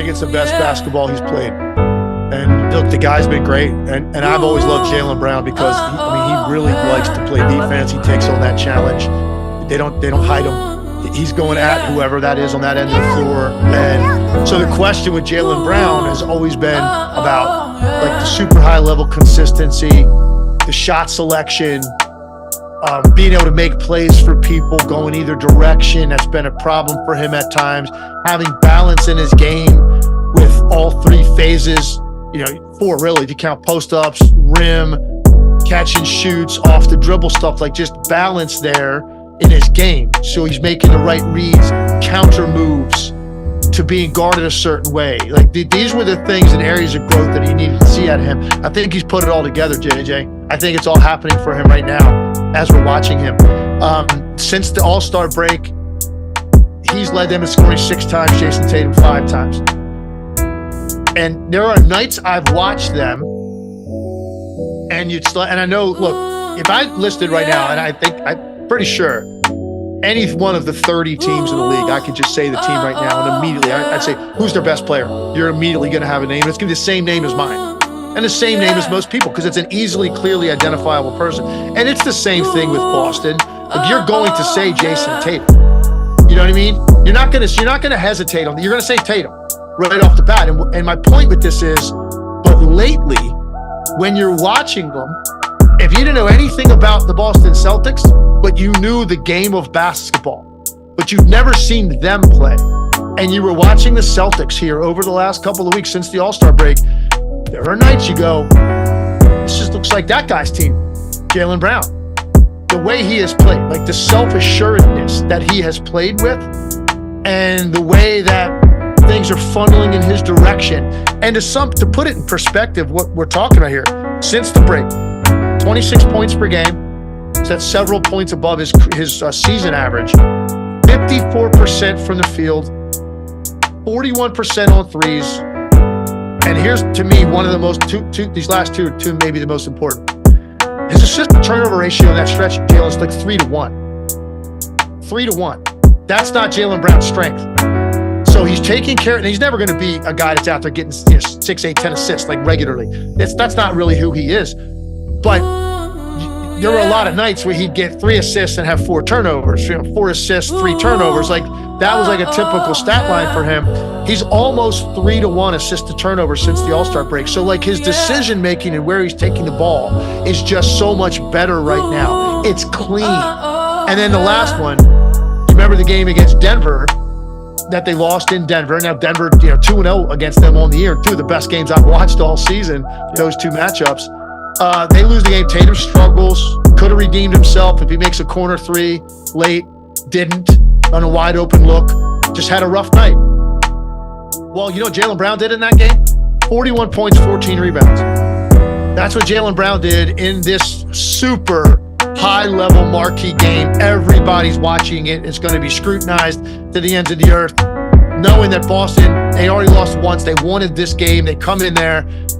think it's the best basketball he's played. And look, the guy's been great. And I've always loved Jaylen Brown because he really likes to play defense. He takes on that challenge. They don't hide him. He's going at whoever that is on that end of the floor. And so the question with Jaylen Brown has always been about like the super high level consistency, the shot selection, being able to make plays for people going either direction. That's been a problem for him at times. Having balance in his game with all three phases, four really, if you count post-ups, rim, catch and shoots, off the dribble stuff, like just balance there in his game. So he's making the right reads, counter moves to being guarded a certain way. Like these were the things and areas of growth that he needed to see at him. I think he's put it all together, JJ. I think it's all happening for him right now as we're watching him. Since the All-Star break, he's led them in scoring 6 times, Jason Tatum 5 times. And there are nights I've watched them, and I know, look, if I listed right now, and I'm pretty sure any one of the 30 teams in the league, I could just say the team right now, and immediately I'd say, who's their best player? You're immediately going to have a name. It's going to be the same name as mine, and the same name as most people, because it's an easily, clearly identifiable person. And it's the same thing with Boston. Like, you're going to say Jason Tatum. You know what I mean? You're not going to hesitate on. You're going to say Tatum right off the bat. And my point with this is, but lately, when you're watching them, if you didn't know anything about the Boston Celtics, but you knew the game of basketball, but you've never seen them play, and you were watching the Celtics here over the last couple of weeks since the All-Star break, there are nights you go, this just looks like that guy's team, Jaylen Brown. The way he has played, like the self-assuredness that he has played with, and the way that things are funneling in his direction. And to put it in perspective, what we're talking about here, since the break, 26 points per game, so that's several points above his season average, 54% from the field, 41% on threes. And here's, to me, one of the most, these last two maybe the most important. His assist to turnover ratio in that stretch, Jaylen's like 3-1. 3-1. That's not Jaylen Brown's strength. So he's taking care, and he's never going to be a guy that's out there getting 6, 8, 10 assists like regularly. That's not really who he is. But there were a lot of nights where he'd get 3 assists and have 4 turnovers. 4 assists, 3 turnovers. Like that was like a typical stat line for him. He's almost 3-1 assist to turnover since the All-Star break. So like his decision making and where he's taking the ball is just so much better right now. It's clean. And then the last one, you remember the game against Denver that they lost in Denver. Now Denver, 2-0 against them on the year. 2 of the best games I've watched all season, those 2 matchups. They lose the game. Tatum struggles, could have redeemed himself if he makes a corner 3 late, didn't, on a wide open look, just had a rough night. Well, you know what Jaylen Brown did in that game? 41 points, 14 rebounds. That's what Jaylen Brown did in this super high-level marquee game. Everybody's watching it. It's going to be scrutinized to the ends of the earth, knowing that Boston, they already lost once. They wanted this game. They come in there,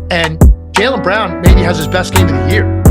and Jaylen Brown maybe has his best game of the year.